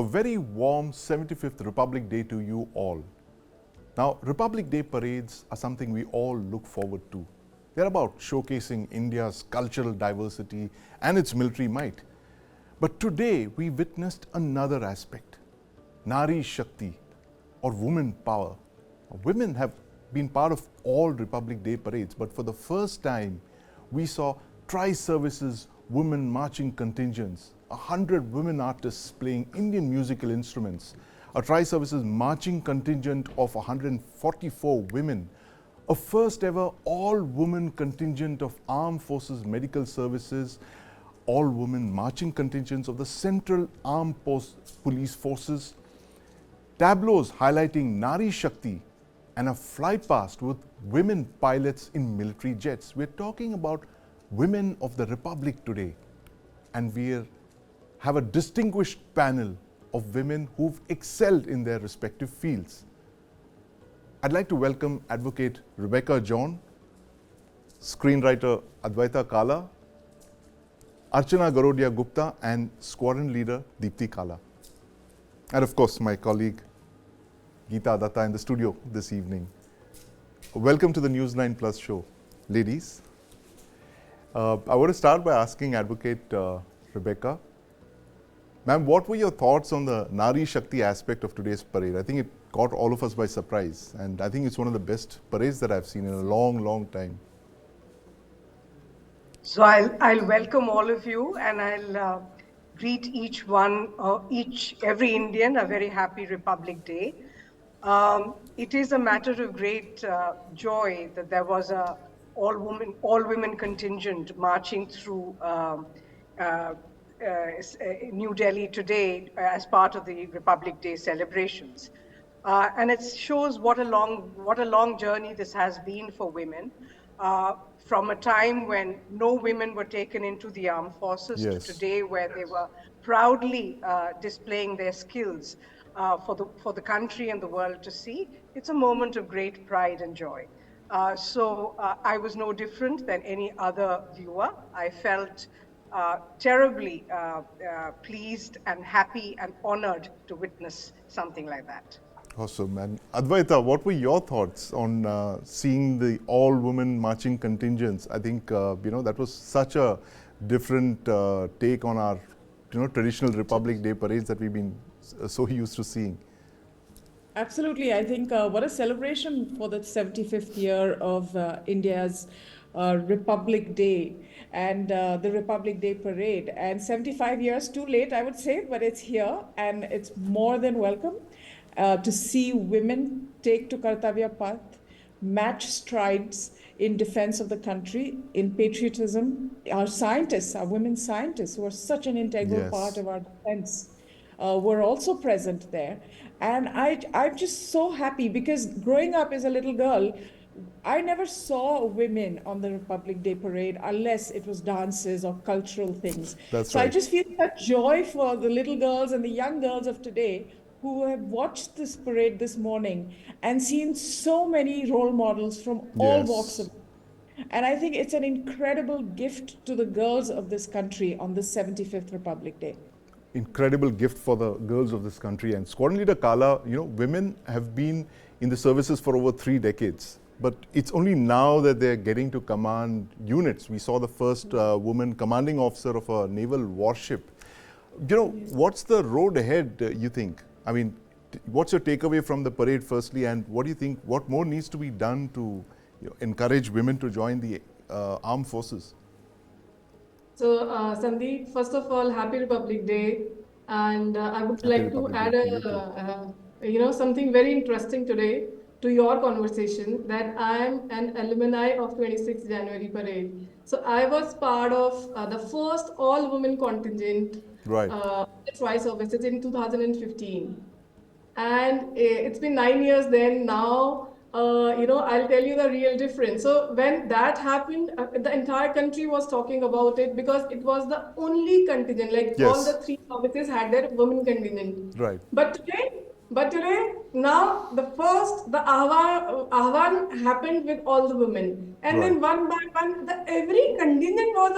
A very warm 75th Republic Day to you all. Now, Republic Day parades are something we all look forward to. They're about showcasing India's cultural diversity and its military might. But today, we witnessed another aspect, Naari Shakti, or woman power. Women have been part of all Republic Day parades, but for the first time, we saw tri-services women marching contingents, 100 women artists playing Indian musical instruments, a tri-services marching contingent of 144 women, a first ever all-woman contingent of Armed Forces Medical Services, all-women marching contingents of the Central Armed Police Forces, tableaus highlighting Naari Shakti, and a fly past with women pilots in military jets. We're talking about women of the Republic today, and we have a distinguished panel of women who've excelled in their respective fields. I'd like to welcome Advocate Rebecca John, screenwriter Advaita Kala, Archana Garodia Gupta, and squadron leader Deepthi Kala. And of course, my colleague Geeta Datta in the studio this evening. Welcome to the News9 Plus Show, ladies. I want to start by asking Advocate Rebecca, ma'am, what were your thoughts on the Naari Shakti aspect of today's parade? I think it caught all of us by surprise, and I think it's one of the best parades that I've seen in a long, long time. So I'll welcome all of you, and I'll greet each one, every Indian, a very happy Republic Day. It is a matter of great joy that there was a all women contingent marching through New Delhi today as part of the Republic Day celebrations. And it shows what a long journey this has been for women. From a time when no women were taken into the armed forces to today, where they were proudly displaying their skills for the country and the world to see. It's a moment of great pride and joy. So I was no different than any other viewer. I felt terribly pleased and happy and honored to witness something like that. Awesome. And Advaita, what were your thoughts on seeing the all-women marching contingents? I think that was such a different take on our traditional Republic Day parades that we've been so used to seeing. Absolutely. I think what a celebration for the 75th year of India's Republic Day and the Republic Day parade. And 75 years too late, I would say, but it's here and it's more than welcome to see women take to Kartavya Path, match strides in defense of the country, in patriotism. Our scientists, our women scientists, who are such an integral part of our defense, were also present there. And I'm just so happy because growing up as a little girl, I never saw women on the Republic Day parade unless it was dances or cultural things. That's so right. I just feel such joy for the little girls and the young girls of today who have watched this parade this morning and seen so many role models from all walks of life. And I think it's an incredible gift to the girls of this country on this 75th Republic Day. Incredible gift for the girls of this country. And Squadron Leader Kala, women have been in the services for over 3 decades. But it's only now that they're getting to command units. We saw the first woman commanding officer of a naval warship. What's the road ahead, you think? I mean, what's your takeaway from the parade firstly, and what do you think, what more needs to be done to encourage women to join the armed forces? So, Sandeep, first of all, Happy Republic Day. And I would like to add something very interesting today to your conversation, that I am an alumni of 26th January parade. So I was part of the first all-women contingent tri-services in 2015. And it's been 9 years then. Now, I'll tell you the real difference. So when that happened, the entire country was talking about it because it was the only contingent, all the 3 services had their women contingent. Right. But today, But today, now the Ahvan happened with all the women. And Right. then one by one, every contingent was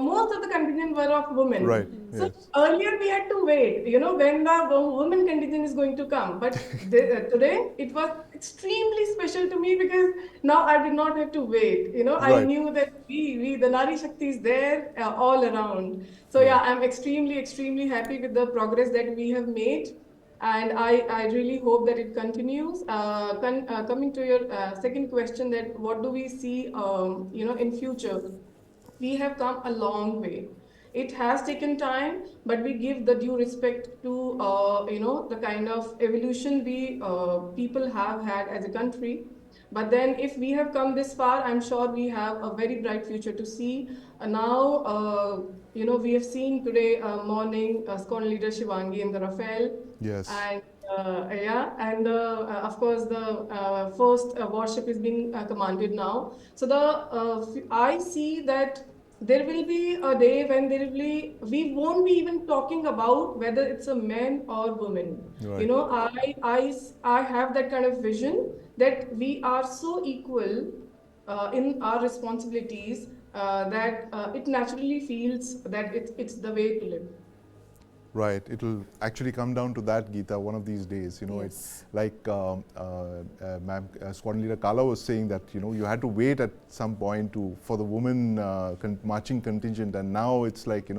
most of the contingent were of Right. women. So Yes. earlier we had to wait, when the women contingent is going to come. But today, it was extremely special to me because now I did not have to wait. I Right. knew that the Nari Shakti is there all around. So Right. yeah, I'm extremely, extremely happy with the progress that we have made. And I really hope that it continues. Coming to your second question, that what do we see, in future? We have come a long way. It has taken time, but we give the due respect to, the kind of evolution we people have had as a country. But then, if we have come this far, I'm sure we have a very bright future to see. Now, we have seen today morning SCON leader Shivangi in the Rafale, Yes. and of course the first warship is being commanded now. So I see that there will be a day when we won't be even talking about whether it's a man or woman. Right. I have that kind of vision that we are so equal in our responsibilities that it naturally feels that it's the way to live. Right. It'll actually come down to that, Geeta, one of these days. Yes. Like Ma'am Squadron Leader Kala was saying that, you had to wait at some point for the women marching contingent, and now it's like,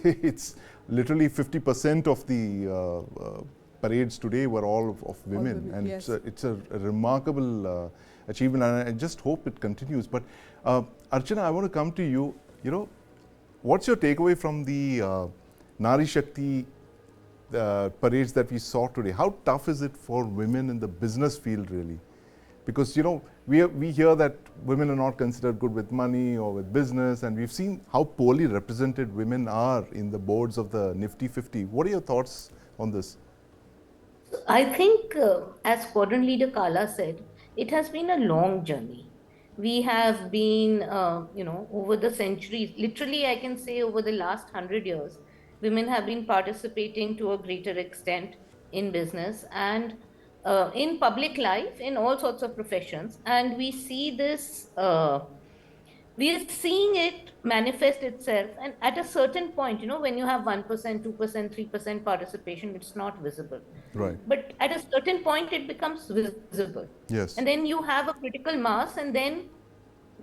it's literally 50% of the parades today were all of women, women, and yes. it's a remarkable achievement, and I just hope it continues. But Archana, I want to come to you. What's your takeaway from the Naari Shakti parades that we saw today? How tough is it for women in the business field, really? Because we hear that women are not considered good with money or with business, and we've seen how poorly represented women are in the boards of the Nifty 50. What are your thoughts on this? I think, as Squadron Leader Kala said, it has been a long journey. We have been, over the centuries, literally, I can say over the last 100 years, women have been participating to a greater extent in business and in public life, in all sorts of professions. And we see this. We are seeing it manifest itself, and at a certain point, when you have 1%, 2%, 3% participation, it's not visible, Right. but at a certain point it becomes visible, Yes. and then you have a critical mass, and then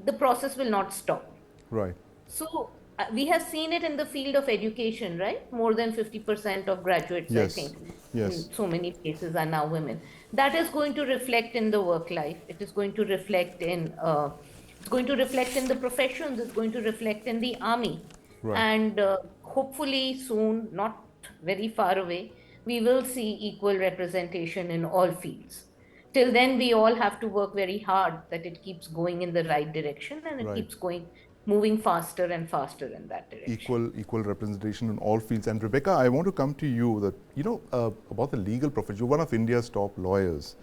the process will not stop. Right. So we have seen it in the field of education, right? More than 50% of graduates, I Yes. think, Yes. in so many cases are now women. That is going to reflect in the work life. It is going to reflect in it's going to reflect in the professions. It's going to reflect in the army, Right. and hopefully soon, not very far away, we will see equal representation in all fields. Till then, we all have to work very hard that it keeps going in the right direction, and it Right. keeps moving faster and faster in that direction. Equal representation in all fields. And Rebecca, I want to come to you that about the legal profession. You're one of India's top lawyers.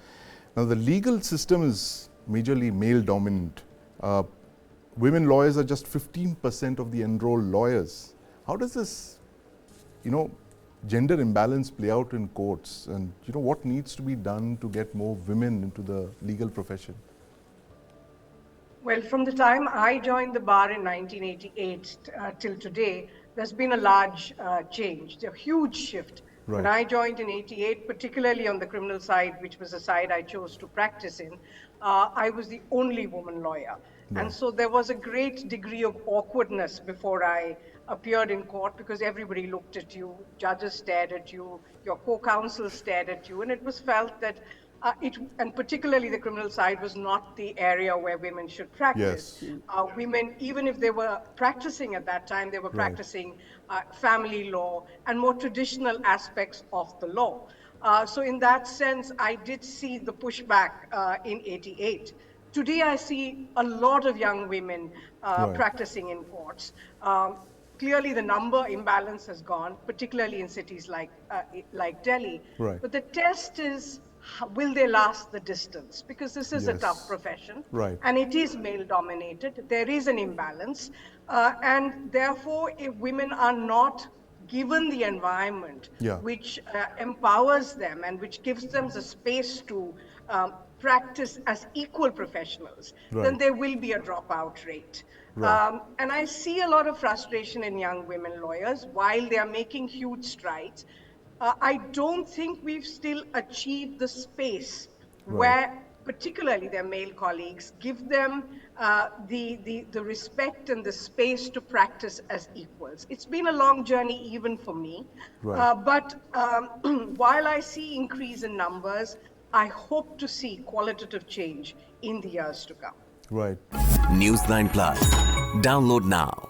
Now, the legal system is majorly male dominant. Women lawyers are just 15% of the enrolled lawyers. How does this, gender imbalance play out in courts? And what needs to be done to get more women into the legal profession? Well, from the time I joined the bar in 1988 till today, there's been a large change, a huge shift. When Right. I joined in 88, particularly on the criminal side, which was the side I chose to practice in, I was the only woman lawyer. Right. And so there was a great degree of awkwardness before I appeared in court because everybody looked at you, judges stared at you, your co-counsel stared at you, and it was felt that and particularly the criminal side was not the area where women should practice. Yes. Women, even if they were practicing at that time, they were Right. practicing family law and more traditional aspects of the law. So in that sense, I did see the pushback in 88. Today, I see a lot of young women Right. practicing in courts. Clearly, the number imbalance has gone, particularly in cities like Delhi. Right. But the test is, will they last the distance? Because this is a Yes. tough profession, Right. and it is male dominated. There is an imbalance, and therefore, if women are not given the environment Yeah. which empowers them and which gives them the space to practice as equal professionals, then Right. there will be a dropout rate. Right. And I see a lot of frustration in young women lawyers while they are making huge strides. I don't think we've still achieved the space Right. where particularly their male colleagues give them the respect and the space to practice as equals. It's been a long journey even for me. Right. But while I see increase in numbers, I hope to see qualitative change in the years to come. Right. News 9 Plus. Download now.